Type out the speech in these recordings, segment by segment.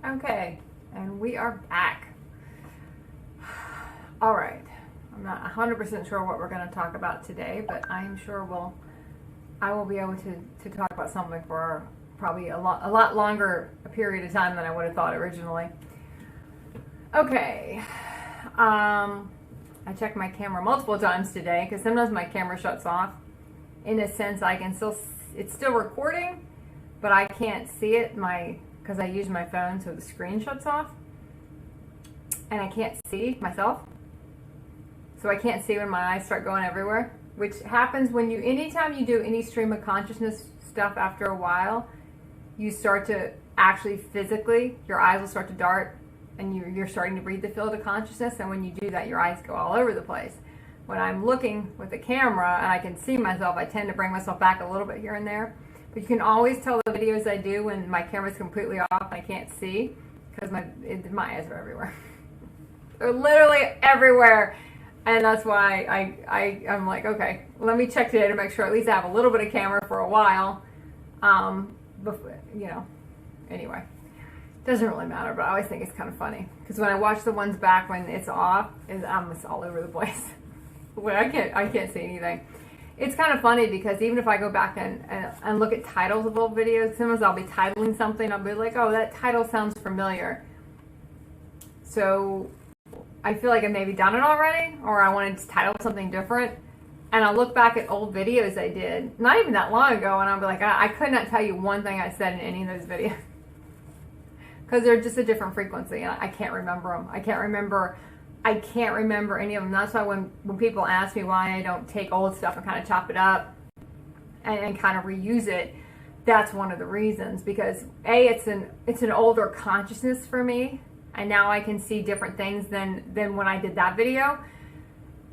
Okay, and we are back. All right, I'm not 100% sure what we're going to talk about today, but I'm sure I will be able to talk about something for probably a lot longer a period of time than I would have thought originally. Okay, I checked my camera multiple times today because sometimes my camera shuts off. In a sense, it's still recording, but I can't see it because I use my phone, so the screen shuts off, and I can't see myself. So I can't see when my eyes start going everywhere, which happens anytime you do any stream of consciousness stuff. After a while, you start to actually physically, your eyes will start to dart, and you're starting to breathe the field of consciousness. And when you do that, your eyes go all over the place. When I'm looking with the camera and I can see myself, I tend to bring myself back a little bit here and there. But you can always tell the videos I do when my camera's completely off and I can't see, because my eyes are everywhere. They're literally everywhere. And that's why I'm like, okay, let me check today to make sure at least I have a little bit of camera for a while. Before, anyway, doesn't really matter, but I always think it's kind of funny because when I watch the ones back when it's off, I'm just all over the place. I can't see anything. It's kind of funny because even if I go back and look at titles of old videos, sometimes I'll be titling something, I'll be like, oh, that title sounds familiar. So I feel like I've maybe done it already, or I wanted to title something different. And I'll look back at old videos I did, not even that long ago, and I'll be like, I could not tell you one thing I said in any of those videos. Because they're just a different frequency, and I can't remember them. I can't remember any of them. That's why when people ask me why I don't take old stuff and kind of chop it up and kind of reuse it, that's one of the reasons. Because it's an older consciousness for me, and now I can see different things than when I did that video,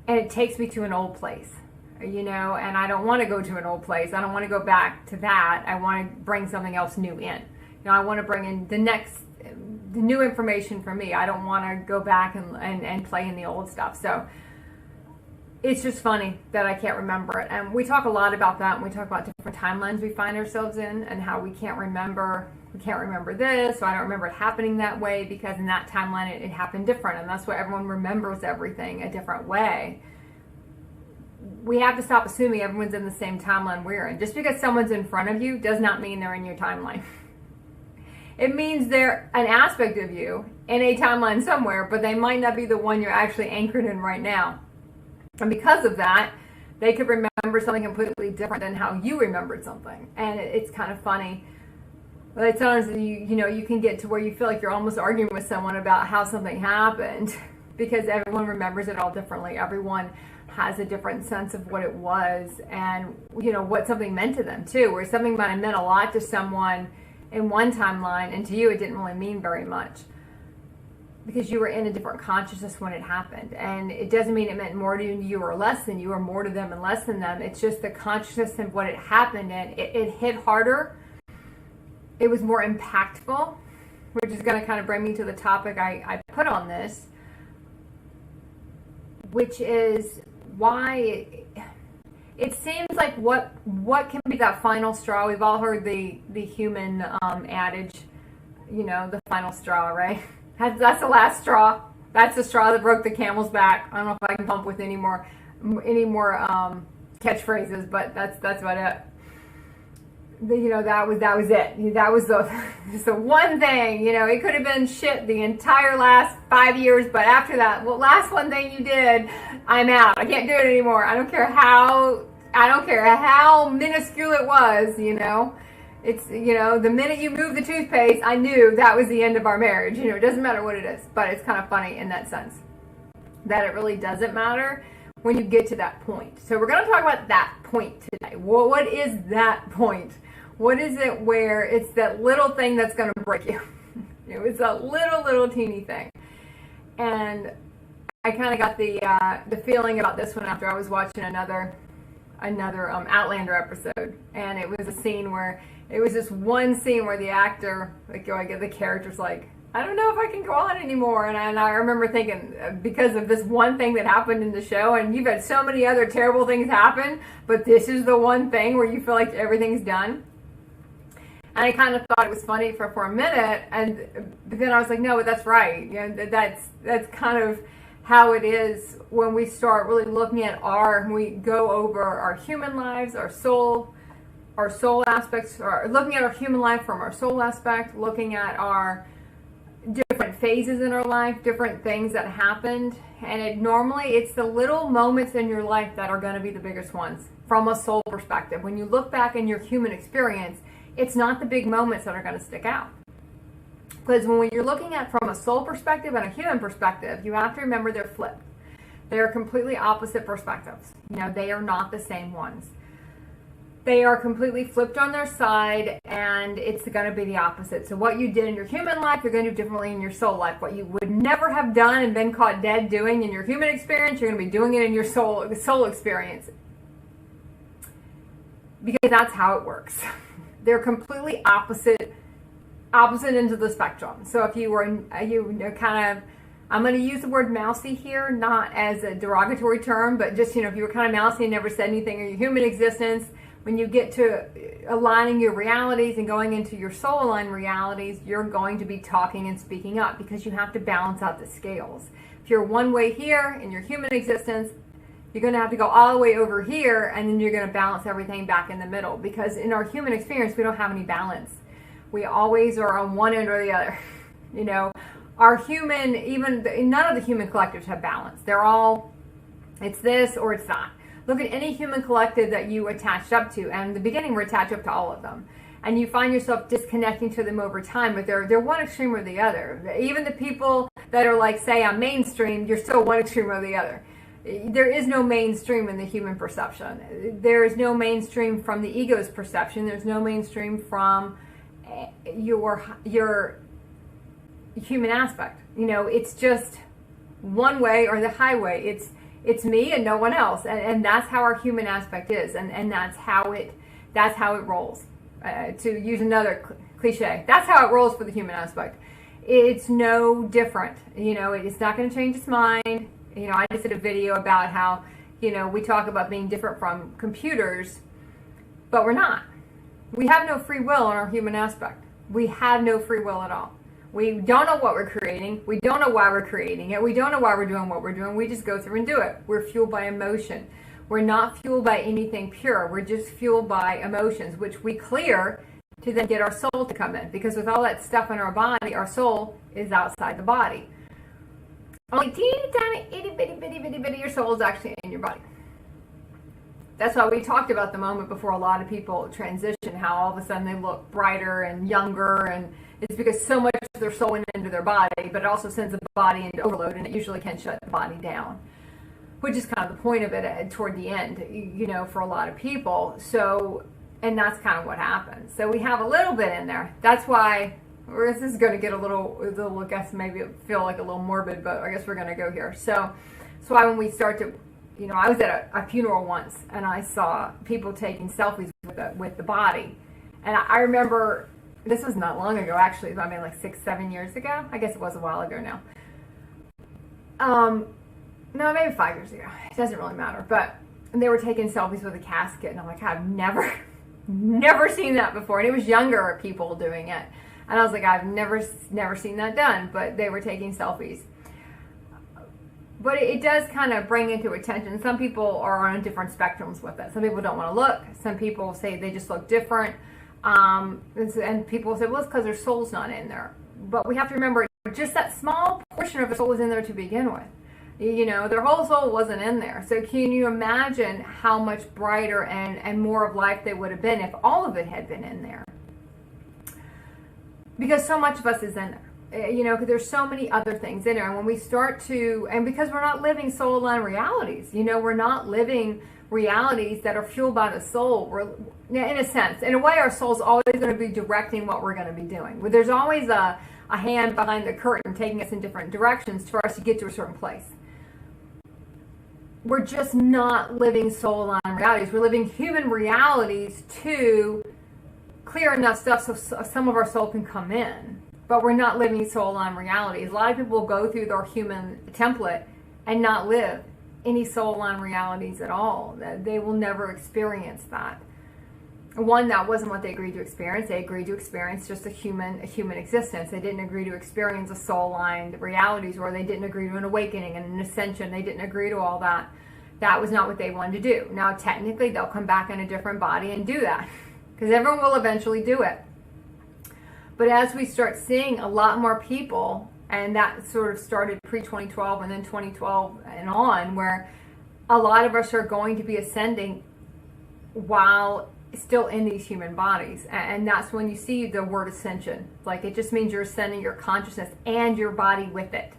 and it takes me to an old place, and I don't want to go to an old place. I don't want to go back to that. I want to bring something else new in. I want to bring in the new information for me. I don't want to go back and play in the old stuff. So it's just funny that I can't remember it. And we talk a lot about that, and we talk about different timelines we find ourselves in and how we can't remember this, so I don't remember it happening that way because in that timeline it happened different, and that's why everyone remembers everything a different way. We have to stop assuming everyone's in the same timeline we're in. Just because someone's in front of you does not mean they're in your timeline. It means they're an aspect of you in a timeline somewhere, but they might not be the one you're actually anchored in right now. And because of that, they could remember something completely different than how you remembered something. And it's kind of funny. But sometimes you can get to where you feel like you're almost arguing with someone about how something happened because everyone remembers it all differently. Everyone has a different sense of what it was and what something meant to them too. Where something might have meant a lot to someone in one timeline, and to you it didn't really mean very much because you were in a different consciousness when it happened. And it doesn't mean it meant more to you or less than you, or more to them and less than them. It's just the consciousness of what it happened in. It hit harder. It was more impactful, which is going to kind of bring me to the topic I put on this, which is why it seems like what can be that final straw. We've all heard the human adage, the final straw, right? That's the last straw. That's the straw that broke the camel's back. I don't know if I can come up with any more catchphrases, but that's about it. That was it. That was the one thing. It could have been shit the entire last 5 years, but after that, last one thing you did, I'm out. I can't do it anymore. I don't care how minuscule it was. It's the minute you move the toothpaste, I knew that was the end of our marriage. It doesn't matter what it is, but it's kind of funny in that sense that it really doesn't matter when you get to that point. So we're going to talk about that point today. Well, what is that point? What is it where it's that little thing that's going to break you? It's a little teeny thing. And I kind of got the feeling about this one after I was watching another Outlander episode, and it was a scene where it was this one scene where the actor, the character's like, I don't know if I can go on anymore. And I remember thinking, because of this one thing that happened in the show, and you've had so many other terrible things happen, but this is the one thing where you feel like everything's done. And I kind of thought it was funny for a minute, but then I was like, no, but that's right. You know, that's kind of how it is when we start really looking at when we go over our human lives, our soul aspects, or looking at our human life from our soul aspect, looking at our different phases in our life, different things that happened. And normally it's the little moments in your life that are going to be the biggest ones from a soul perspective. When you look back in your human experience, it's not the big moments that are going to stick out. Because when you're looking at from a soul perspective and a human perspective, you have to remember they're flipped. They're completely opposite perspectives. You know, they are not the same ones. They are completely flipped on their side, and it's going to be the opposite. So what you did in your human life, you're going to do differently in your soul life. What you would never have done and been caught dead doing in your human experience, you're going to be doing it in your soul experience. Because that's how it works. They're completely opposite ends of the spectrum. So if you were, kind of, I'm going to use the word mousy here, not as a derogatory term, but just, if you were kind of mousy and never said anything in your human existence, when you get to aligning your realities and going into your soul aligned realities, you're going to be talking and speaking up because you have to balance out the scales. If you're one way here in your human existence, you're going to have to go all the way over here, and then you're going to balance everything back in the middle, because in our human experience, we don't have any balance. We always are on one end or the other. Our human, none of the human collectives have balance. They're all, it's this or it's that. Look at any human collective that you attached up to, and in the beginning we're attached up to all of them, and you find yourself disconnecting to them over time, but they're one extreme or the other. Even the people that are like, say, I'm mainstream, you're still one extreme or the other. There is no mainstream in the human perception. There is no mainstream from the ego's perception. There's no mainstream from your human aspect. It's just one way or the highway. It's me and no one else, and that's how our human aspect is, and that's how it rolls. To use another cliche, that's how it rolls for the human aspect. It's no different. It's not going to change its mind. I just did a video about how we talk about being different from computers, but we're not. We have no free will in our human aspect. We have no free will at all. We don't know what we're creating. We don't know why we're creating it. We don't know why we're doing what we're doing. We just go through and do it. We're fueled by emotion. We're not fueled by anything pure. We're just fueled by emotions, which we clear to then get our soul to come in. Because with all that stuff in our body, our soul is outside the body. Only teeny tiny, itty bitty, bitty, bitty, bitty, your soul is actually in your body. That's why we talked about the moment before a lot of people transition, how all of a sudden they look brighter and younger, and it's because so much of their soul went into their body, but it also sends the body into overload, and it usually can shut the body down, which is kind of the point of it toward the end, for a lot of people. So, and that's kind of what happens. So we have a little bit in there. That's why this is going to get a little, I guess maybe it feel like a little morbid, but I guess we're going to go here. So why when we start to, I was at a funeral once, and I saw people taking selfies with the body. And I remember, this was not long ago, actually. I mean, like 6-7 years ago. I guess it was a while ago now. No, maybe 5 years ago. It doesn't really matter. But they were taking selfies with a casket, and I'm like, I've never seen that before. And it was younger people doing it. And I was like, I've never seen that done. But they were taking selfies. But it does kind of bring into attention. Some people are on different spectrums with it. Some people don't want to look. Some people say they just look different. And people say, well, it's because their soul's not in there. But we have to remember, just that small portion of their soul was in there to begin with. Their whole soul wasn't in there. So can you imagine how much brighter and more of life they would have been if all of it had been in there? Because so much of us is in there. Because there's so many other things in there. And when we start to, and because we're not living soul-aligned realities, we're not living realities that are fueled by the soul. We're, in a sense, in a way, our soul's always going to be directing what we're going to be doing. There's always a hand behind the curtain taking us in different directions for us to get to a certain place. We're just not living soul-aligned realities. We're living human realities to clear enough stuff so some of our soul can come in. But we're not living soul-aligned realities. A lot of people go through their human template and not live any soul-aligned realities at all. They will never experience that. One, that wasn't what they agreed to experience. They agreed to experience just a human existence. They didn't agree to experience a soul-aligned realities, or they didn't agree to an awakening and an ascension. They didn't agree to all that. That was not what they wanted to do. Now, technically, they'll come back in a different body and do that, because everyone will eventually do it. But as we start seeing a lot more people, and that sort of started pre-2012 and then 2012 and on, where a lot of us are going to be ascending while still in these human bodies. And that's when you see the word ascension. Like, it just means you're ascending your consciousness and your body with it.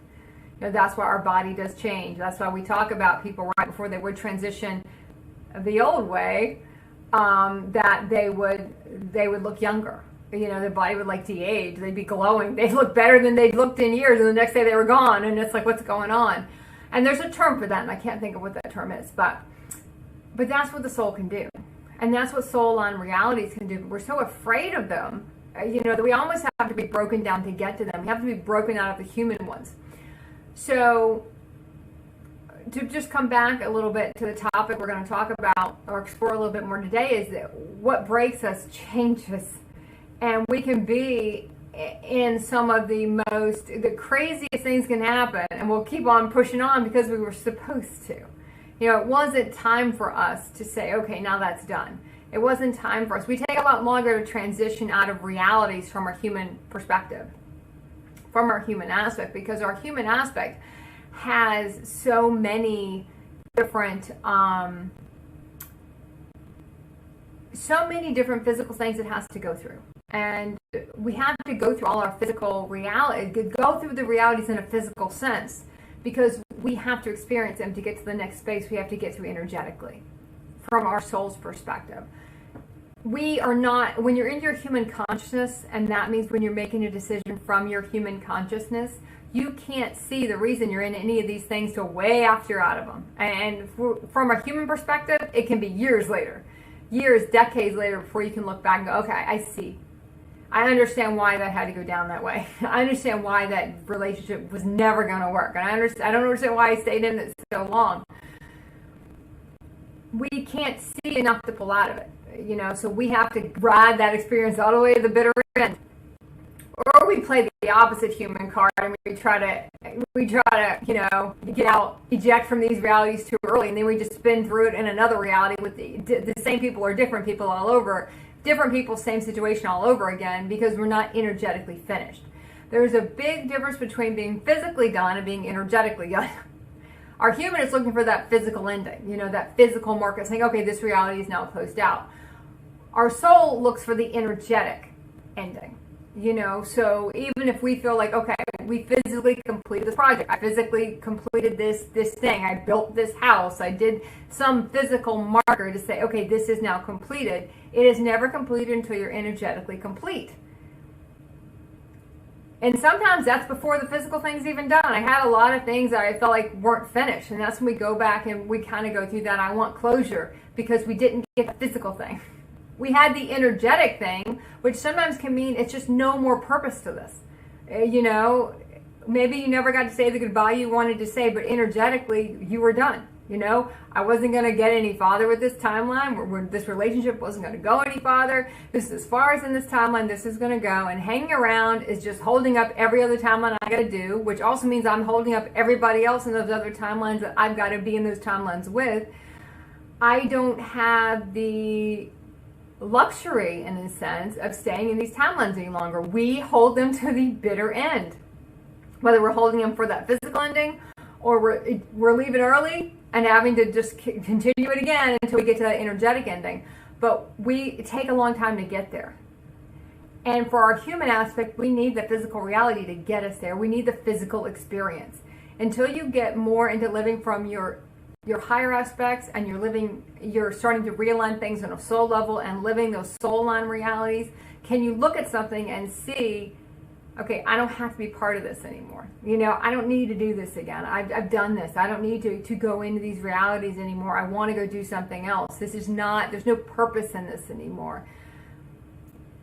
You know, that's why our body does change. That's why we talk about people right before they would transition the old way, that they would look younger. You know, their body would like de-age. They'd be glowing. They'd look better than they'd looked in years, and the next day they were gone. And it's like, what's going on? And there's a term for that, and I can't think of what that term is. But that's what the soul can do. And that's what soul-aligned realities can do. But we're so afraid of them, you know, that we almost have to be broken down to get to them. We have to be broken out of the human ones. So to just come back a little bit to the topic we're going to talk about or explore a little bit more today, is that what breaks us changes. And we can be in some of the craziest things can happen, and we'll keep on pushing on because we were supposed to. You know, it wasn't time for us to say, okay, now that's done. It wasn't time for us. We take a lot longer to transition out of realities from our human perspective, from our human aspect, because our human aspect has so many different physical things it has to go through. And we have to go through all our physical reality, go through the realities in a physical sense, because we have to experience them to get to the next space we have to get through energetically, from our soul's perspective. We are not, when you're in your human consciousness, and that means when you're making a decision from your human consciousness, you can't see the reason you're in any of these things till way after you're out of them. And from a human perspective, it can be years later, years, decades later, before you can look back and go, okay, I see. I understand why that had to go down that way. I understand why that relationship was never going to work. And I don't understand why I stayed in it so long. We can't see enough to pull out of it, you know, so we have to ride that experience all the way to the bitter end. Or we play the opposite human card, and we try to, you know, get out, eject from these realities too early, and then we just spin through it in another reality with the same people or different people all over. Different people, same situation all over again, because we're not energetically finished. There's a big difference between being physically done and being energetically done. Our human is looking for that physical ending, you know, that physical marker, saying, okay, this reality is now closed out. Our soul looks for the energetic ending, you know, so even if we feel like, okay, we physically completed this project, I physically completed this thing, I built this house, I did some physical marker to say, okay, this is now completed. It is never completed until you're energetically complete. And sometimes that's before the physical thing's even done. I had a lot of things that I felt like weren't finished, and that's when we go back and we kind of go through that. I want closure because we didn't get the physical thing. We had the energetic thing, which sometimes can mean it's just no more purpose to this. You know, maybe you never got to say the goodbye you wanted to say, but energetically you were done. You know, I wasn't going to get any farther with this timeline. This relationship wasn't going to go any farther. This is as far as in this timeline this is going to go. And hanging around is just holding up every other timeline I got to do, which also means I'm holding up everybody else in those other timelines that I've got to be in those timelines with. I don't have the luxury, in a sense, of staying in these timelines any longer. We hold them to the bitter end. Whether we're holding them for that physical ending, or we're leaving early and having to just continue it again until we get to that energetic ending. But we take a long time to get there. And for our human aspect, we need the physical reality to get us there. We need the physical experience. Until you get more into living from your higher aspects, and you're starting to realign things on a soul level and living those soul line realities, can you look at something and see, okay, I don't have to be part of this anymore. You know, I don't need to do this again. I've done this. I don't need to go into these realities anymore. I want to go do something else. There's no purpose in this anymore.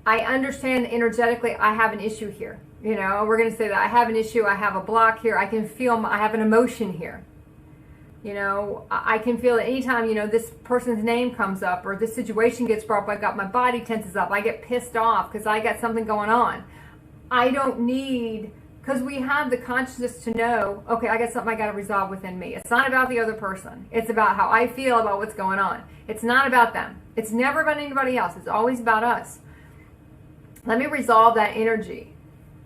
I understand energetically I have an issue here. You know, we're going to say that I have an issue. I have a block here. I can feel I have an emotion here. You know, I can feel it anytime, you know, this person's name comes up or this situation gets brought up, my body tenses up. I get pissed off because I got something going on. I don't need, because we have the consciousness to know, okay, I got something I got to resolve within me. It's not about the other person. It's about how I feel about what's going on. It's not about them. It's never about anybody else. It's always about us. Let me resolve that energy.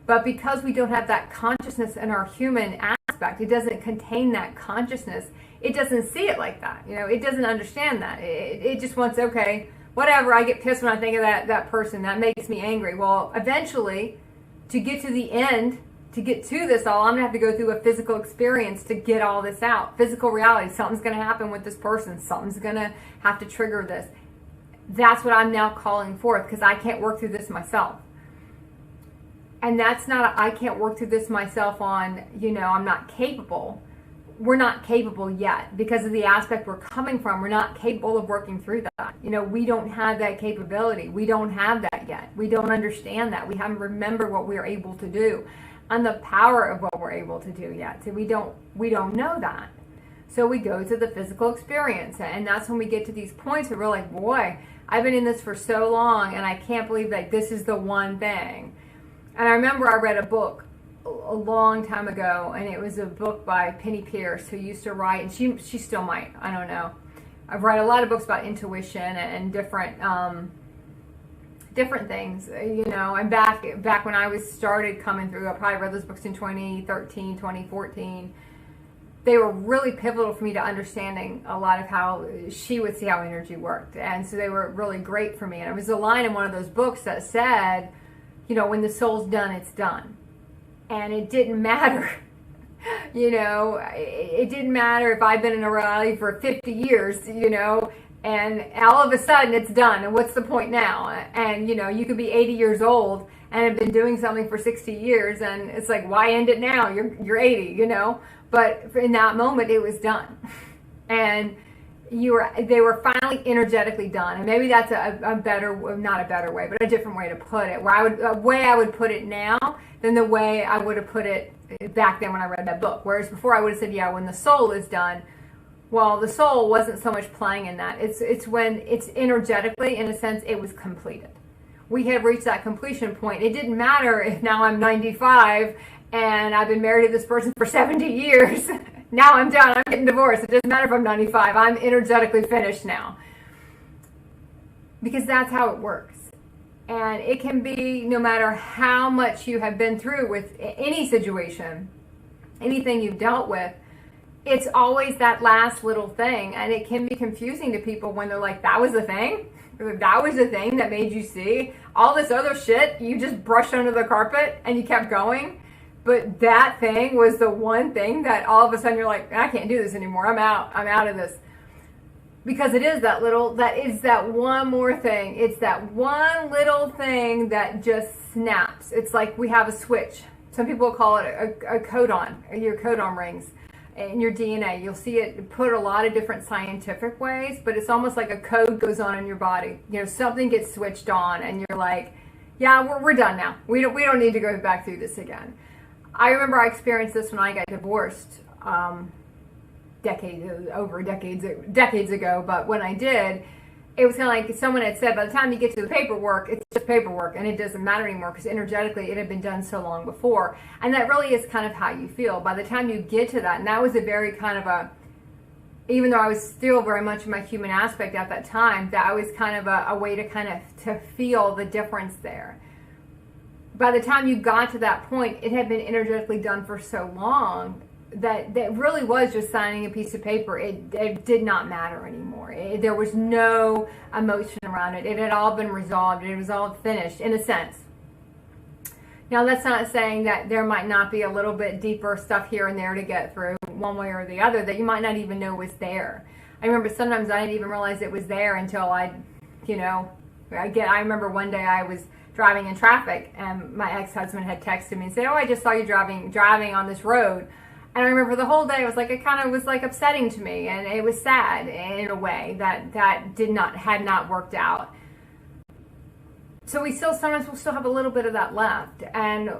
But because we don't have that consciousness in our human aspect, it doesn't contain that consciousness. It doesn't see it like that. You know, it doesn't understand that. It just wants, okay, whatever, I get pissed when I think of that person. That makes me angry. Well, eventually, to get to the end, to get to this all, I'm going to have to go through a physical experience to get all this out. Physical reality. Something's going to happen with this person. Something's going to have to trigger this. That's what I'm now calling forth because I can't work through this myself. And that's not, I can't work through this myself on, you know, I'm not capable. We're not capable yet because of the aspect we're coming from. We're not capable of working through that. You know, we don't have that capability. We don't have that yet. We don't understand that. We haven't remembered what we're able to do and the power of what we're able to do yet. So we don't know that. So we go to the physical experience, and that's when we get to these points where we're like, boy, I've been in this for so long and I can't believe that this is the one thing. And I remember I read a book a long time ago, and it was a book by Penny Pierce, who used to write, and she still might, I don't know. I've read a lot of books about intuition and different things, you know. And back when I was started coming through, I probably read those books in 2013, 2014. They were really pivotal for me to understanding a lot of how she would see how energy worked, and so they were really great for me. And it was a line in one of those books that said, you know, when the soul's done, it's done. And it didn't matter, you know, it didn't matter if I've been in a rally for 50 years, you know, and all of a sudden it's done. And what's the point now? And, you know, you could be 80 years old and have been doing something for 60 years. And it's like, why end it now? You're 80, you know, but in that moment it was done. And they were finally energetically done. And maybe that's a better, not a better way, but a different way to put it. A way I would put it now than the way I would have put it back then when I read that book. Whereas before I would have said, yeah, when the soul is done. Well, the soul wasn't so much playing in that. It's when it's energetically, in a sense, it was completed. We had reached that completion point. It didn't matter if now I'm 95 and I've been married to this person for 70 years. Now I'm done. I'm getting divorced. It doesn't matter if I'm 95. I'm energetically finished now. Because that's how it works. And it can be, no matter how much you have been through with any situation, anything you've dealt with, it's always that last little thing. And it can be confusing to people when they're like, that was the thing? That was the thing that made you see all this other shit you just brushed under the carpet and you kept going? But that thing was the one thing that all of a sudden you're like, I can't do this anymore. I'm out of this. Because it is that one more thing. It's that one little thing that just snaps. It's like we have a switch. Some people call it a codon, your codon rings in your DNA. You'll see it put a lot of different scientific ways, but it's almost like a code goes on in your body. You know, something gets switched on and you're like, yeah, we're done now. We don't need to go back through this again. I remember I experienced this when I got divorced decades ago, but when I did, it was kind of like someone had said, by the time you get to the paperwork, it's just paperwork and it doesn't matter anymore because energetically it had been done so long before. And that really is kind of how you feel. By the time you get to that, and that was a very kind of even though I was still very much in my human aspect at that time, that was kind of a way to kind of to feel the difference there. By the time you got to that point, it had been energetically done for so long that really was just signing a piece of paper. It did not matter anymore. There was no emotion around it. It had all been resolved. It was all finished, in a sense. Now, that's not saying that there might not be a little bit deeper stuff here and there to get through one way or the other that you might not even know was there. I remember sometimes I didn't even realize it was there until I remember one day I was driving in traffic and my ex-husband had texted me and said, oh, I just saw you driving on this road. And I remember the whole day it was like upsetting to me, and it was sad in a way that had not worked out. So sometimes we'll still have a little bit of that left, and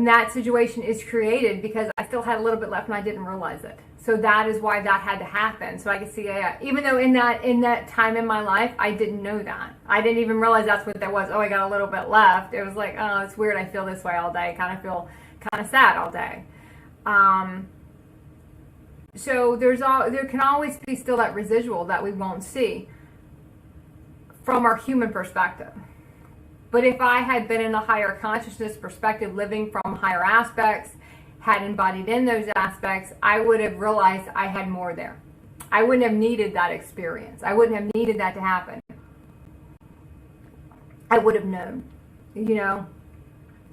that situation is created because I still had a little bit left and I didn't realize it. So that is why that had to happen. So I could see, even though in that time in my life, I didn't know that. I didn't even realize that's what that was. Oh, I got a little bit left. It was like, oh, it's weird. I feel this way all day. I kind of feel kind of sad all day. So there can always be still that residual that we won't see from our human perspective. But if I had been in a higher consciousness perspective, living from higher aspects, had embodied in those aspects, I would have realized I had more there. I wouldn't have needed that experience. I wouldn't have needed that to happen. I would have known,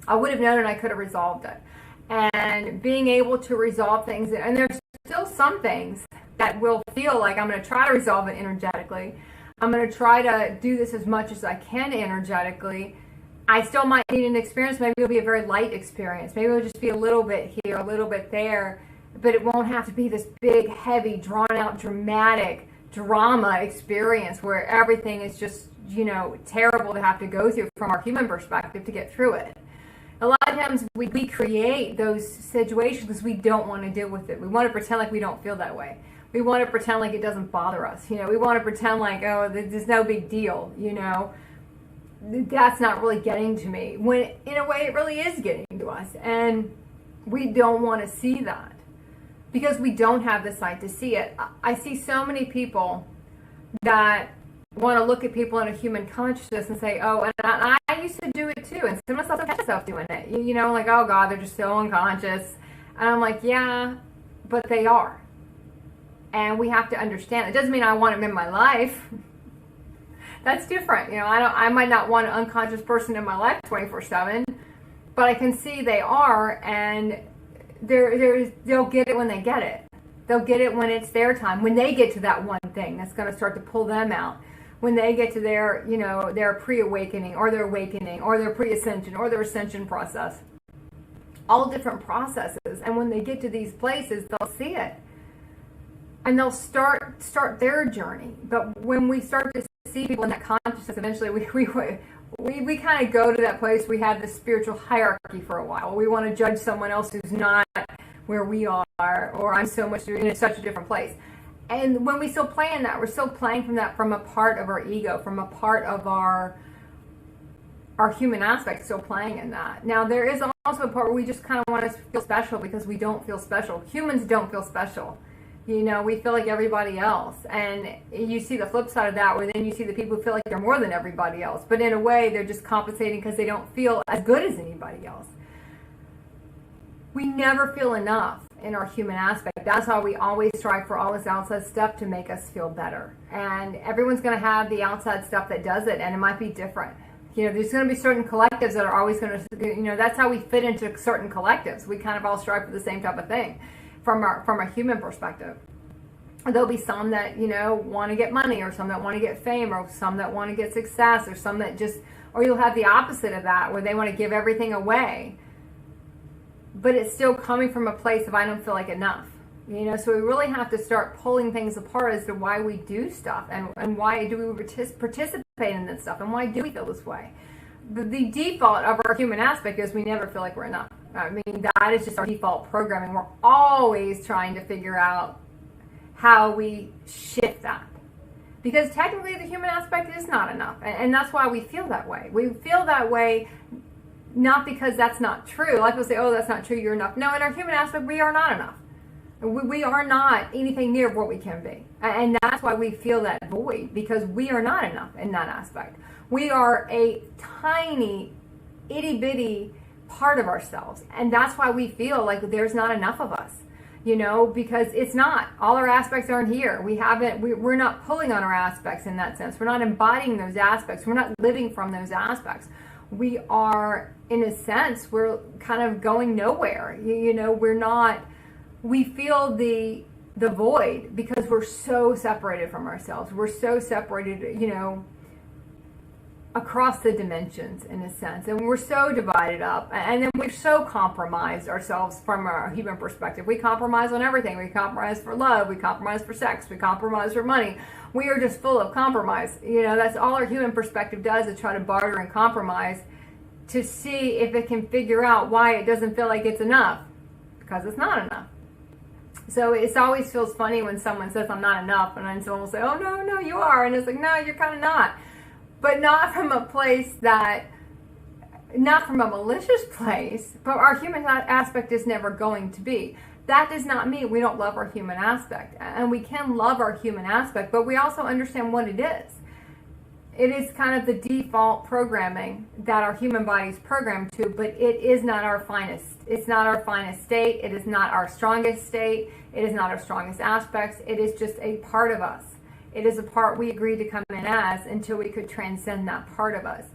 I would have known, and I could have resolved it. And being able to resolve things, and there's still some things that will feel like I'm going to try to resolve it energetically. I'm going to try to do this as much as I can energetically. I still might need an experience. Maybe it'll be a very light experience. Maybe it'll just be a little bit here, a little bit there. But it won't have to be this big, heavy, drawn-out, dramatic drama experience where everything is just, terrible to have to go through from our human perspective to get through it. A lot of times we create those situations because we don't want to deal with it. We want to pretend like we don't feel that way. We want to pretend like it doesn't bother us. We want to pretend like, oh, there's no big deal, That's not really getting to me. When in a way it really is getting to us. And we don't want to see that because we don't have the sight to see it. I see so many people that want to look at people in a human consciousness and say, oh, and I used to do it too. And sometimes I catch myself doing it. Like, oh God, they're just so unconscious. And I'm like, yeah, but they are. And we have to understand. It doesn't mean I want them in my life. That's different. I might not want an unconscious person in my life 24/7, but I can see they are, and they'll get it when they get it. They'll get it when it's their time, when they get to that one thing that's going to start to pull them out. When they get to their, their pre-awakening or their awakening or their pre-ascension or their ascension process. All different processes. And when they get to these places, they'll see it. And they'll start their journey. But when we start to see people in that consciousness, eventually we kind of go to that place. We have this spiritual hierarchy for a while. We want to judge someone else who's not where we are, or I'm so much in such a different place. And when we still play in that, we're still playing from a part of our ego, from a part of our human aspect, still playing in that. Now, there is also a part where we just kind of want to feel special because we don't feel special. Humans don't feel special. We feel like everybody else. And you see the flip side of that, where then you see the people who feel like they're more than everybody else. But in a way, they're just compensating because they don't feel as good as anybody else. We never feel enough in our human aspect. That's why we always strive for all this outside stuff to make us feel better. And everyone's going to have the outside stuff that does it, and it might be different. There's going to be certain collectives that are always going to, that's how we fit into certain collectives. We kind of all strive for the same type of thing from a human perspective. There'll be some that, want to get money, or some that want to get fame, or some that want to get success, or some that or you'll have the opposite of that, where they want to give everything away. But it's still coming from a place of I don't feel like enough. So we really have to start pulling things apart as to why we do stuff, and why do we participate in this stuff, and why do we feel this way. The default of our human aspect is we never feel like we're enough. I mean, that is just our default programming. We're always trying to figure out how we shift that. Because technically the human aspect is not enough. And that's why we feel that way. We feel that way not because that's not true. Like we'll say, oh, that's not true, you're enough. No, in our human aspect, we are not enough. We are not anything near what we can be. And that's why we feel that void, because we are not enough in that aspect. We are a tiny, itty-bitty part of ourselves. And that's why we feel like there's not enough of us. Because it's not. All our aspects aren't here. We're not pulling on our aspects in that sense. We're not embodying those aspects. We're not living from those aspects. We are, in a sense, we're kind of going nowhere. We feel the void because we're so separated from ourselves. We're so separated, across the dimensions, in a sense. And we're so divided up. And then we've so compromised ourselves from a human perspective. We compromise on everything. We compromise for love. We compromise for sex. We compromise for money. We are just full of compromise. That's all our human perspective does, is try to barter and compromise to see if it can figure out why it doesn't feel like it's enough. Because it's not enough. So it always feels funny when someone says I'm not enough, and then someone will say, oh, no, you are. And it's like, no, you're kind of not. But not from a place that, not from a malicious place, but our human aspect is never going to be. That does not mean we don't love our human aspect. And we can love our human aspect, but we also understand what it is. It is kind of the default programming that our human body is programmed to, but it is not our finest. It's not our finest state. It is not our strongest state. It is not our strongest aspects. It is just a part of us. It is a part we agreed to come in as until we could transcend that part of us.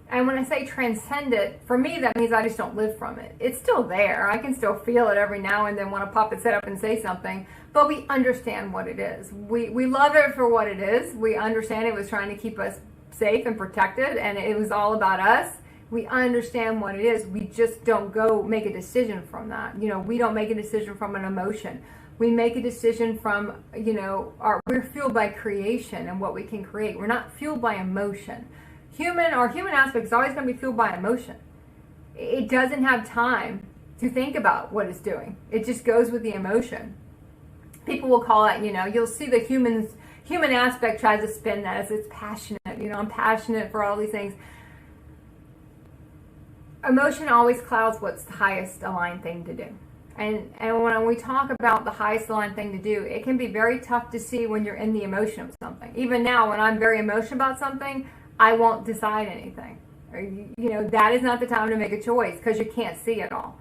And when I say transcend it, for me, that means I just don't live from it. It's still there. I can still feel it every now and then, want to pop its head up and say something, but we understand what it is. We love it for what it is. We understand it was trying to keep us safe and protected, and it was all about us. We understand what it is. We just don't go make a decision from that. We don't make a decision from an emotion. We make a decision from, we're fueled by creation and what we can create. We're not fueled by emotion. Our human aspect is always going to be fueled by emotion. It doesn't have time to think about what it's doing. It just goes with the emotion. People will call it, you'll see the human aspect tries to spin that as it's passionate. I'm passionate for all these things. Emotion always clouds what's the highest aligned thing to do. And when we talk about the highest aligned thing to do, it can be very tough to see when you're in the emotion of something. Even now, when I'm very emotional about something, I won't decide anything. That is not the time to make a choice because you can't see it all.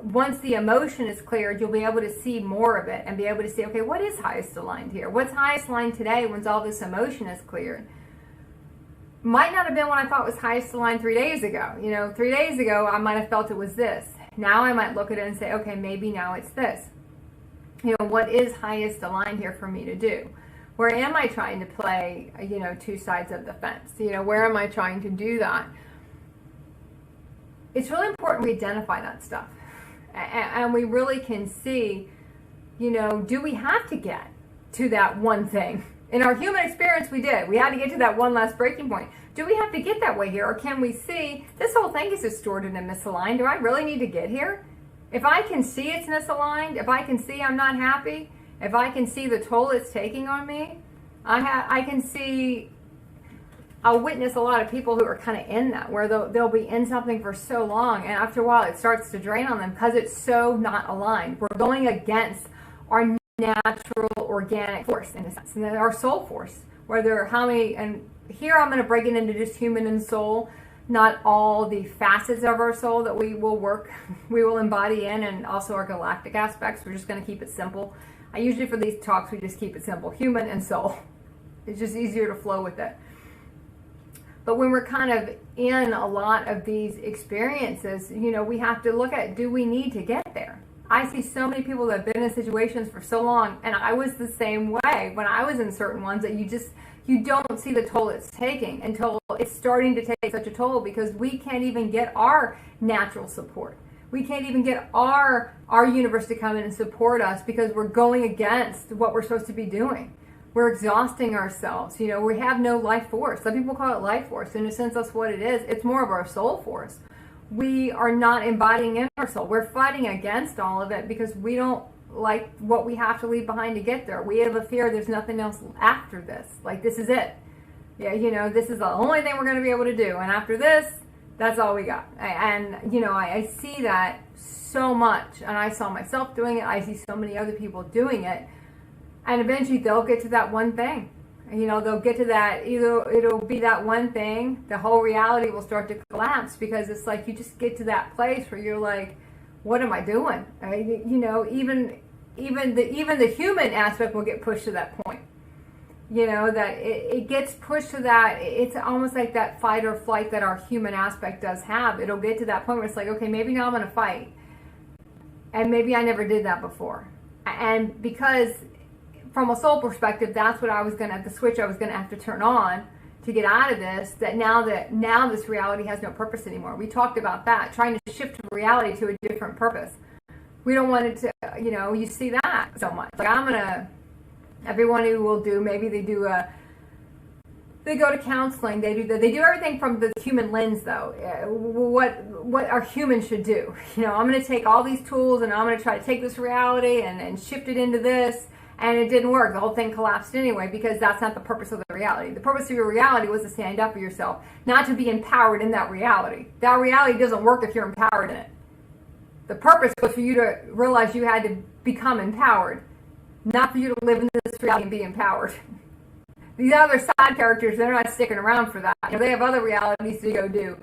Once the emotion is cleared, you'll be able to see more of it and be able to see, okay, what is highest aligned here? What's highest aligned today once all this emotion is cleared? Might not have been what I thought was highest aligned 3 days ago. 3 days ago, I might have felt it was this. Now I might look at it and say, okay, maybe now it's this. What is highest aligned here for me to do? Where am I trying to play, two sides of the fence? Where am I trying to do that? It's really important we identify that stuff. And we really can see, do we have to get to that one thing? In our human experience, we did. We had to get to that one last breaking point. Do we have to get that way here? Or can we see this whole thing is distorted and misaligned? Do I really need to get here? If I can see it's misaligned, if I can see I'm not happy, if I can see the toll it's taking on me, I can see, I'll witness a lot of people who are kind of in that, where they'll be in something for so long, and after a while it starts to drain on them because it's so not aligned. We're going against our natural organic force, in a sense, and then our soul force, and here I'm going to break it into just human and soul, not all the facets of our soul that we will embody in, and also our galactic aspects. We're just going to keep it simple. I usually, for these talks, we just keep it simple, human and soul. It's just easier to flow with it. But when we're kind of in a lot of these experiences, we have to look at, do we need to get there? I see so many people that have been in situations for so long, and I was the same way when I was in certain ones, that you don't see the toll it's taking until it's starting to take such a toll, because we can't even get our natural support. We can't even get our universe to come in and support us because we're going against what we're supposed to be doing. We're exhausting ourselves. We have no life force. Some people call it life force. In a sense, that's what it is. It's more of our soul force. We are not embodying in our soul. We're fighting against all of it because we don't like what we have to leave behind to get there. We have a fear there's nothing else after this. Like, this is it. Yeah, this is the only thing we're going to be able to do. And after this, that's all we got. And, I see that so much. And I saw myself doing it. I see so many other people doing it. And eventually they'll get to that one thing. They'll get to that, either it'll be that one thing, the whole reality will start to collapse, because it's like you just get to that place where you're like, what am I doing? Even the human aspect will get pushed to that point. That it gets pushed to that. It's almost like that fight or flight that our human aspect does have. It'll get to that point where it's like, okay, maybe now I'm going to fight. And maybe I never did that before. And because from a soul perspective, that's what the switch I was going to have to turn on to get out of this, that now this reality has no purpose anymore. We talked about that, trying to shift reality to a different purpose. We don't want it to, you see that so much. Like, everyone who will do, maybe they They go to counseling. They do everything from the human lens, though. What our humans should do. I'm going to take all these tools and I'm going to try to take this reality and shift it into this. And it didn't work. The whole thing collapsed anyway, because that's not the purpose of the reality. The purpose of your reality was to stand up for yourself, not to be empowered in that reality. That reality doesn't work if you're empowered in it. The purpose was for you to realize you had to become empowered, not for you to live in this reality and be empowered. These other side characters, they're not sticking around for that. They have other realities to go do.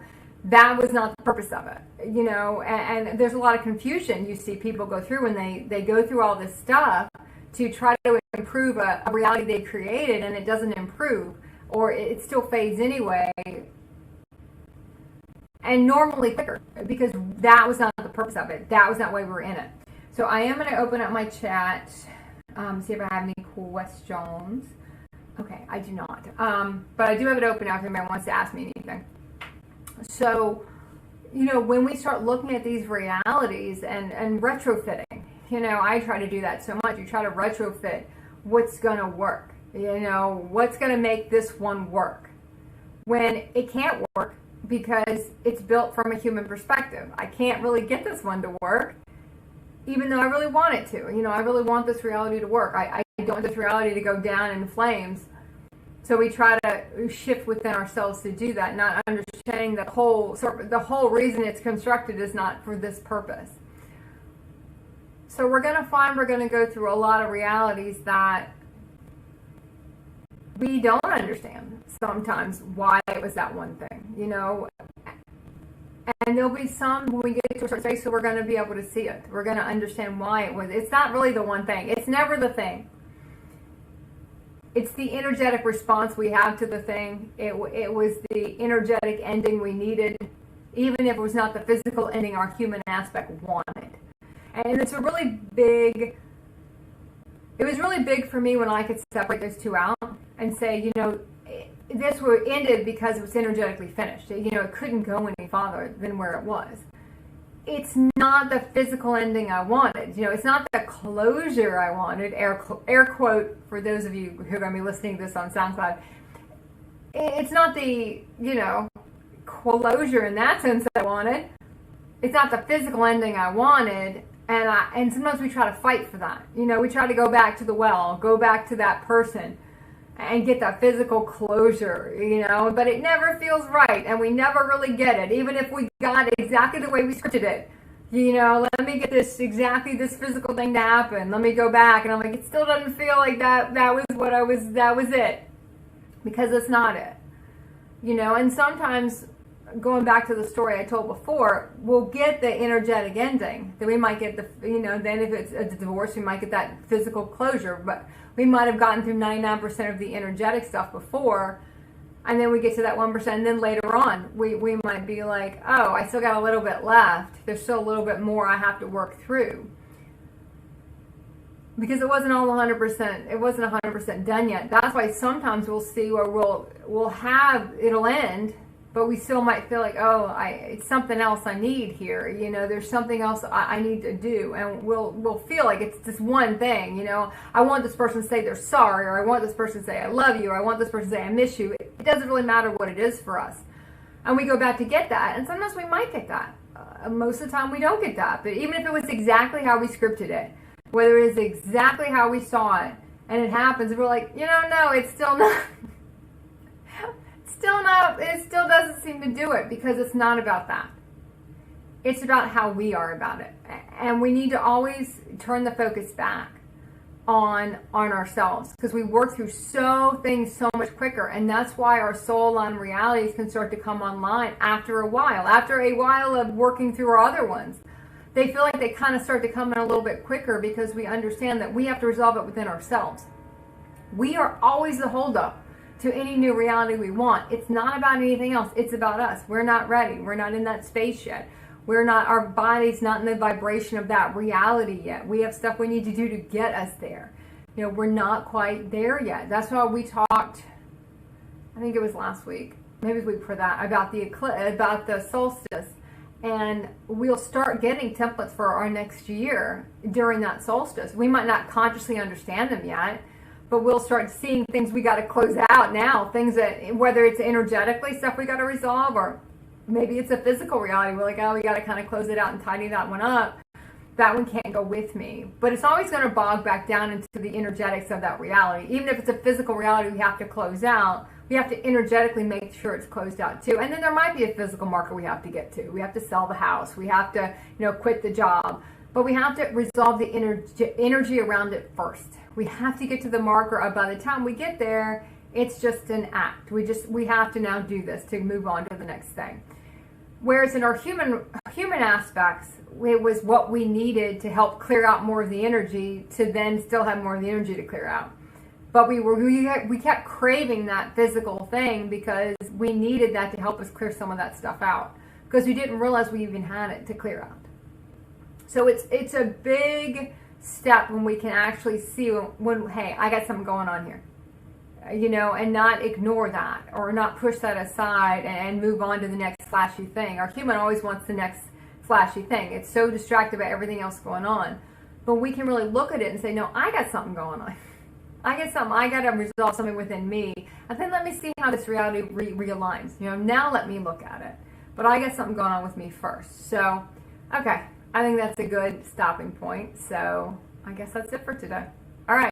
That was not the purpose of it, and there's a lot of confusion you see people go through when they go through all this stuff to try to improve a reality they created, and it doesn't improve, or it still fades anyway, and normally quicker, because that was not the purpose of it. That was not why we were in it. So I am going to open up my chat, see if I have any questions. Okay, I do not, but I do have it open now if anybody wants to ask me anything. So, when we start looking at these realities and retrofitting, I try to do that so much. You try to retrofit what's going to work, what's going to make this one work, when it can't work because it's built from a human perspective. I can't really get this one to work, even though I really want it to. I really want this reality to work. I don't want this reality to go down in flames. So we try to shift within ourselves to do that, not understanding the whole reason it's constructed is not for this purpose. So we're going to go through a lot of realities that we don't understand sometimes why it was that one thing, and there'll be some when we get to a certain space, so we're going to be able to see it. We're going to understand why it was. It's not really the one thing. It's never the thing. It's the energetic response we have to the thing. It was the energetic ending we needed, even if it was not the physical ending our human aspect wanted. And it was really big for me when I could separate those two out and say, this ended because it was energetically finished. It couldn't go any farther than where it was. It's not the physical ending I wanted. It's not the closure I wanted, air quote, for those of you who are going to be listening to this on SoundCloud. It's not the, closure in that sense that I wanted. It's not the physical ending I wanted. And sometimes we try to fight for that. We try to go back to the well, go back to that person and get that physical closure, but it never feels right, and we never really get it, even if we got it exactly the way we scripted it. Let me get this physical thing to happen. Let me go back, and I'm like, it still doesn't feel like that was that was it, because it's not it. And sometimes, going back to the story I told before, we'll get the energetic ending. Then we might get then if it's a divorce, we might get that physical closure. But we might have gotten through 99% of the energetic stuff before, and then we get to that 1%, and then later on, we might be like, oh, I still got a little bit left. There's still a little bit more I have to work through. Because it wasn't all 100%, it wasn't 100% done yet. That's why sometimes we'll see where it'll end, but we still might feel like, oh, it's something else I need here. There's something else I need to do. And we'll feel like it's this one thing. I want this person to say they're sorry, or I want this person to say I love you, or I want this person to say I miss you. It doesn't really matter what it is for us. And we go back to get that. And sometimes we might get that. Most of the time we don't get that. But even if it was exactly how we scripted it, whether it's exactly how we saw it, and it happens, we're like, no, it's still not. It still doesn't seem to do it, because it's not about that. It's about how we are about it. And we need to always turn the focus back on ourselves, because we work through things so much quicker. And that's why our soul line realities can start to come online after a while of working through our other ones. They feel like they kind of start to come in a little bit quicker, because we understand that we have to resolve it within ourselves. We are always the holdup to any new reality we want. It's not about anything else. It's about us. We're not ready. We're not in that space yet. Our body's not in the vibration of that reality yet. We have stuff we need to do to get us there. We're not quite there yet. That's why we talked, I think it was last week, maybe the week before that, about the solstice. And we'll start getting templates for our next year during that solstice. We might not consciously understand them yet, but we'll start seeing things we got to close out now, things that, whether it's energetically stuff we got to resolve, or maybe it's a physical reality. We're like, oh, we got to kind of close it out and tidy that one up. That one can't go with me. But it's always going to bog back down into the energetics of that reality. Even if it's a physical reality we have to close out, we have to energetically make sure it's closed out too. And then there might be a physical marker we have to get to. We have to sell the house. We have to, quit the job. But we have to resolve the energy around it first. We have to get to the marker of, by the time we get there, it's just an act. We have to now do this to move on to the next thing. Whereas in our human aspects, it was what we needed to help clear out more of the energy to then still have more of the energy to clear out. But we kept craving that physical thing because we needed that to help us clear some of that stuff out, because we didn't realize we even had it to clear out. So it's a big step when we can actually see when hey, I got something going on here. And not ignore that or not push that aside and move on to the next flashy thing. Our human always wants the next flashy thing. It's so distracted by everything else going on. But we can really look at it and say, no, I got something going on. I got to resolve something within me. And then let me see how this reality realigns. Now let me look at it. But I got something going on with me first. So, okay. I think that's a good stopping point. So I guess that's it for today. All right.